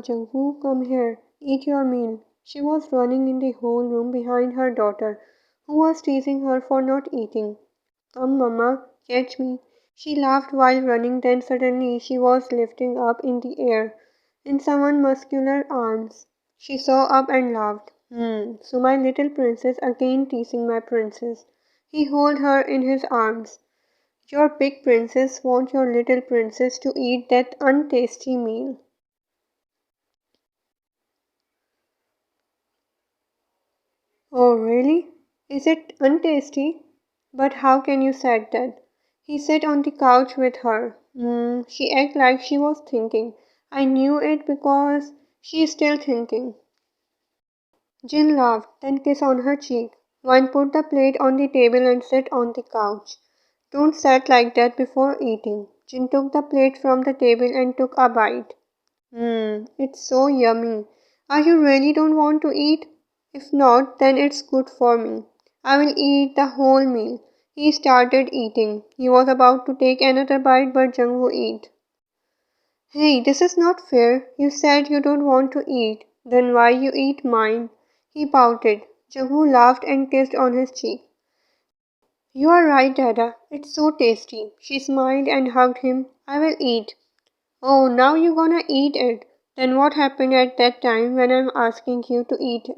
Jungkook, come here. Eat your meal. She was running in the whole room behind her daughter, who was teasing her for not eating. Come, Mama, catch me. She laughed while running, then suddenly she was lifting up in the air in someone's muscular arms. She saw up and laughed. So my little princess again teasing my princess. He held her in his arms. Your big princess wants your little princess to eat that untasty meal. Oh, really? Is it untasty? But how can you said that? He sat on the couch with her. She acted like she was thinking. I knew it because she is still thinking. Jin laughed, then kissed on her cheek. Wine put the plate on the table and sat on the couch. Don't sit like that before eating. Jin took the plate from the table and took a bite. It's so yummy. Are you really don't want to eat? If not, then it's good for me. I will eat the whole meal. He started eating. He was about to take another bite, but Jungwoo ate. Hey, this is not fair. You said you don't want to eat. Then why you eat mine? He pouted. Jungwoo laughed and kissed on his cheek. You are right, Dada. It's so tasty. She smiled and hugged him. I will eat. Oh, now you gonna eat it. Then what happened at that time when I'm asking you to eat,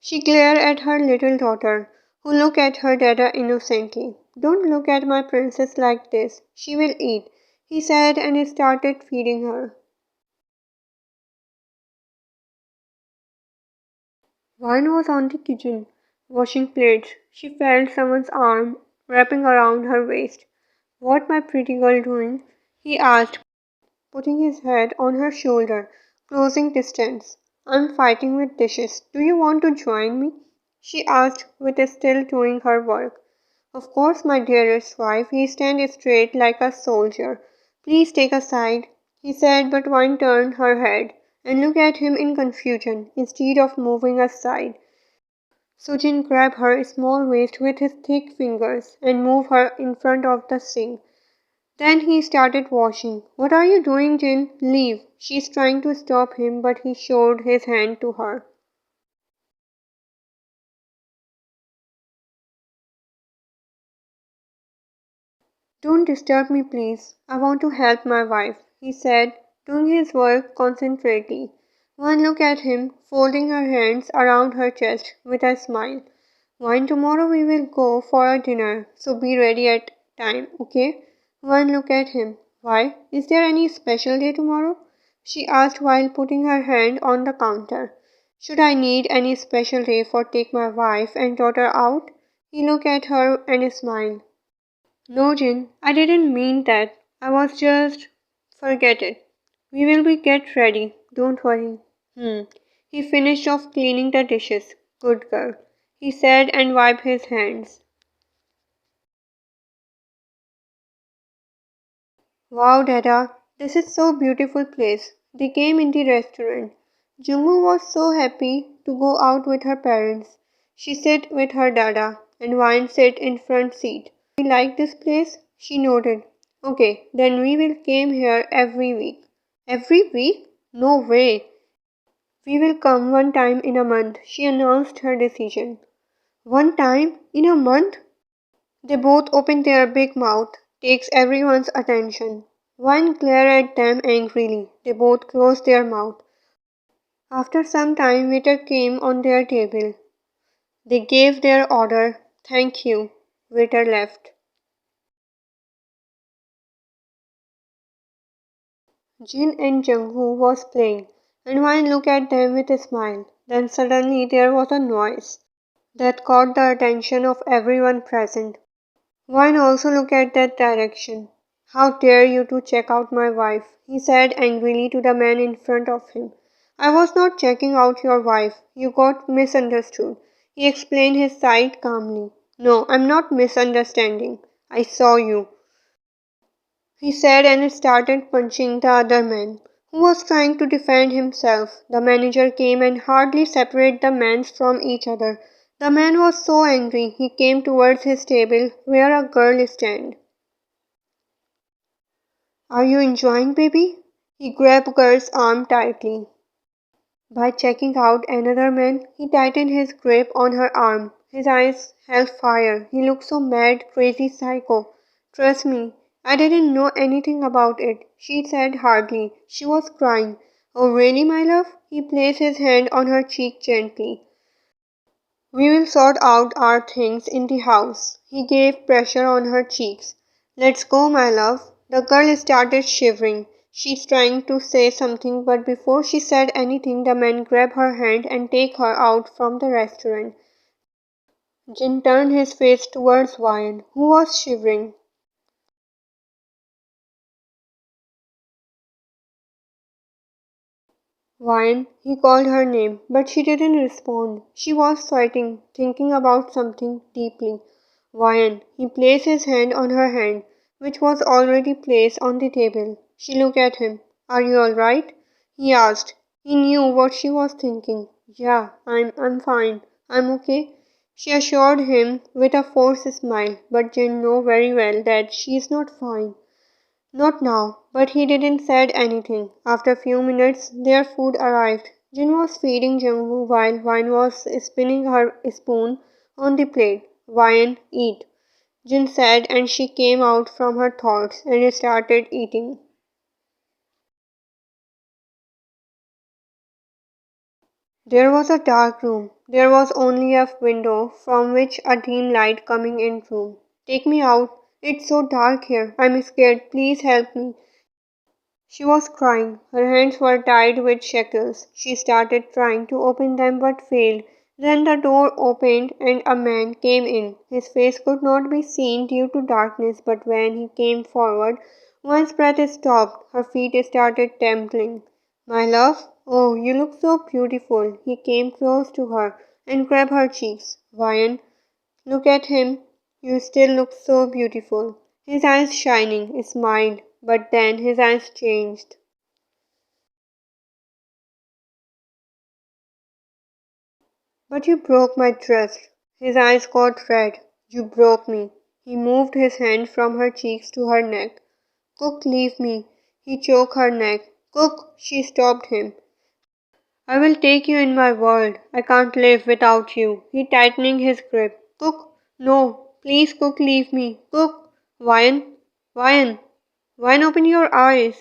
She glared at her little daughter, who looked at her dada innocently. Don't look at my princess like this. She will eat, he said and started feeding her. Vine was on the kitchen, washing plates. She felt someone's arm wrapping around her waist. What my pretty girl doing? He asked, putting his head on her shoulder, closing distance. I'm fighting with dishes. Do you want to join me? She asked, with still doing her work. Of course, my dearest wife. He stand straight like a soldier. Please take a side, he said, but Wine turned her head and looked at him in confusion instead of moving aside. Sujin grabbed her small waist with his thick fingers and moved her in front of the sink. Then he started washing. What are you doing, Jin? Leave. She's trying to stop him, but he showed his hand to her. Don't disturb me, please. I want to help my wife, he said, doing his work concentratedly. One look at him, folding her hands around her chest with a smile. Wine, tomorrow we will go for a dinner, so be ready at time, okay? One look at him. Why? Is there any special day tomorrow? She asked while putting her hand on the counter. Should I need any special day for take my wife and daughter out? He looked at her and smiled. No, Jin, I didn't mean that. I was just. Forget it. We will be get ready. Don't worry. He finished off cleaning the dishes. Good girl, he said and wiped his hands. Wow, Dada, this is so beautiful place. They came in the restaurant. Jungwoo was so happy to go out with her parents. She sat with her Dada and Wine sat in front seat. We like this place? She nodded. Okay, then we will come here every week. Every week? No way. We will come one time in a month, she announced her decision. One time in a month? They both opened their big mouth, takes everyone's attention. One glared at them angrily. They both closed their mouth. After some time, waiter came on their table. They gave their order. Thank you. Waiter left. Jin and Jungwoo was playing, and Wine looked at them with a smile. Then suddenly there was a noise that caught the attention of everyone present. Wine also looked at that direction. How dare you to check out my wife, he said angrily to the man in front of him. I was not checking out your wife. You got misunderstood. He explained his side calmly. No, I'm not misunderstanding. I saw you, he said and started punching the other man, who was trying to defend himself. The manager came and hardly separated the men from each other. The man was so angry he came towards his table where a girl stood. Are you enjoying, baby? He grabbed Gert's arm tightly. By checking out another man, he tightened his grip on her arm. His eyes held fire. He looked so mad, crazy psycho. Trust me, I didn't know anything about it, she said hardly. She was crying. Oh, really, my love? He placed his hand on her cheek gently. We will sort out our things in the house. He gave pressure on her cheeks. Let's go, my love. The girl started shivering. She's trying to say something, but before she said anything, the man grabbed her hand and take her out from the restaurant. Jin turned his face towards Ryan, who was shivering. Ryan, he called her name, but she didn't respond. She was sweating, thinking about something deeply. Ryan, he placed his hand on her hand, which was already placed on the table. She looked at him. Are you all right? He asked. He knew what she was thinking. Yeah, I'm fine. I'm okay. She assured him with a forced smile, but Jin knew very well that she's not fine. Not now, but he didn't said anything. After a few minutes, their food arrived. Jin was feeding Jungwoo while Wine was spinning her spoon on the plate. Wine, eat, Jin said, and she came out from her thoughts and started eating. There was a dark room. There was only a window from which a dim light coming in room. Take me out. It's so dark here. I'm scared. Please help me. She was crying. Her hands were tied with shackles. She started trying to open them but failed. Then the door opened and a man came in. His face could not be seen due to darkness, but when he came forward, one's breath stopped. Her feet started trembling. My love, oh, you look so beautiful. He came close to her and grabbed her cheeks. Ryan, look at him. You still look so beautiful. His eyes shining, smiled, but then his eyes changed. But you broke my trust. His eyes got red. You broke me. He moved his hand from her cheeks to her neck. Cook, leave me. He choked her neck. Cook, she stopped him. I will take you in my world. I can't live without you. He tightening his grip. Cook, no. Please, Cook, leave me. Cook. Wine. Wine. Wine, open your eyes.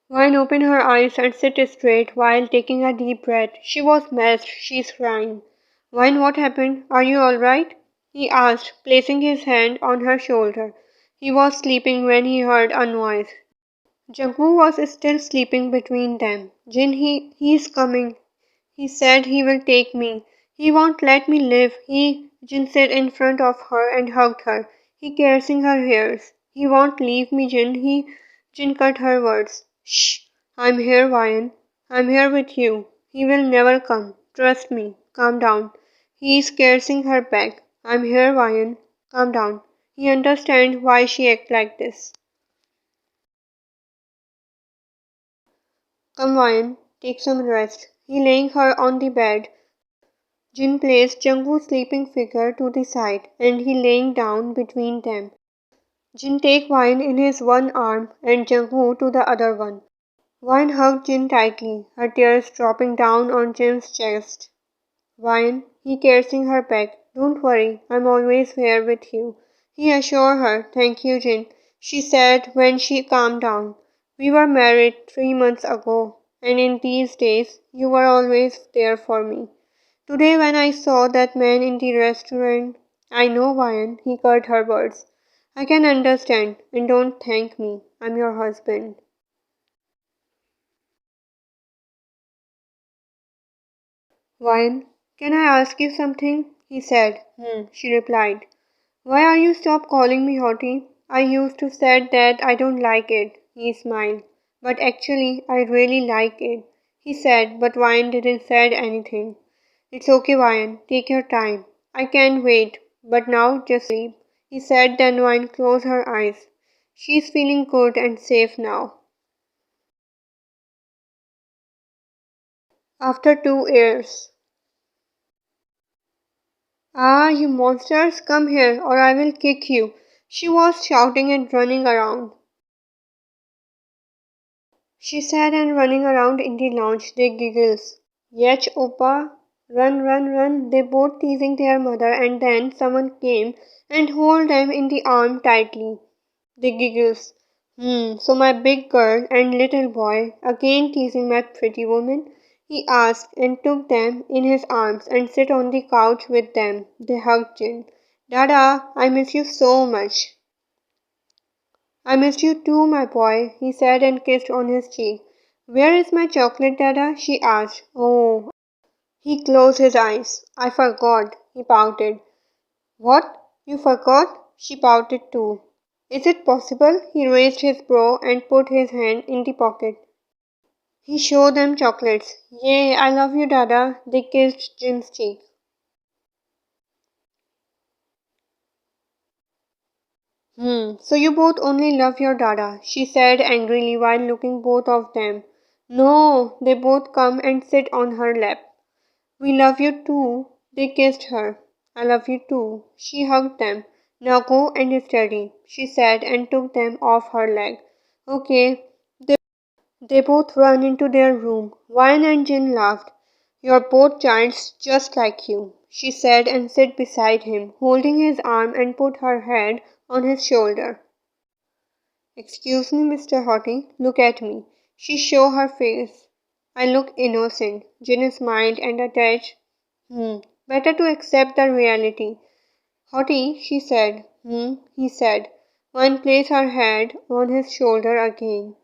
Wine opened her eyes and sit straight while taking a deep breath. She was messed. She's crying. Wine, what happened? Are you all right? He asked, placing his hand on her shoulder. He was sleeping when he heard a noise. Jungwoo was still sleeping between them. Jin, he's coming. He said he will take me. He won't let me live. Jin sat in front of her and hugged her. He caressing her hairs. He won't leave me, Jin cut her words. Shh. I'm here, Ryan. I'm here with you. He will never come. Trust me. Calm down. He is caressing her back. I'm here, Ryan. Calm down. He understands why she act like this. Come, Ryan. Take some rest. He laying her on the bed. Jin placed Jungwoo's sleeping figure to the side, and he laying down between them. Jin take Wine in his one arm and Jungwoo to the other one. Wine hugged Jin tightly, her tears dropping down on Jin's chest. Wine, he caressing her back. Don't worry, I'm always here with you. He assured her. Thank you, Jin, she said when she calmed down. We were married 3 months ago, and in these days you were always there for me. Today, when I saw that man in the restaurant, I know, Ryan, he cut her words. I can understand, and don't thank me. I'm your husband. Ryan, can I ask you something? He said. She replied. Why are you stop calling me Hottie? I used to said that I don't like it. He smiled. But actually, I really like it. He said, but Ryan didn't said anything. It's okay, Ryan. Take your time. I can't wait. But now just sleep. He said, then Ryan closed her eyes. She's feeling good and safe now. After 2 years. Ah, you monsters, come here or I will kick you. She was shouting and running around. She said and running around in the lounge. They giggles. Yech, Oppa, run, run, run. They both teasing their mother and then someone came and hold them in the arm tightly. They giggles. So my big girl and little boy again teasing my pretty woman? He asked and took them in his arms and sit on the couch with them. They hugged Jin. Dada, I miss you so much. I miss you too, my boy, he said and kissed on his cheek. Where is my chocolate, Dada? She asked. Oh, he closed his eyes. I forgot, he pouted. What? You forgot? She pouted too. Is it possible? He raised his brow and put his hand in the pocket. He showed them chocolates. Yay, I love you, Dada. They kissed Jin's cheek. So you both only love your Dada, she said angrily while looking both of them. No, they both come and sit on her lap. We love you too. They kissed her. I love you too. She hugged them. Now go and study, she said and took them off her leg. Okay. They both ran into their room. Wine and Jin laughed. You're both giants just like you, she said and sat beside him, holding his arm and put her head on his shoulder. Excuse me, Mr. Hottie, look at me. She showed her face. I look innocent. Jin smiled and attached. Better to accept the reality. Hottie, she said. He said. One placed her head on his shoulder again.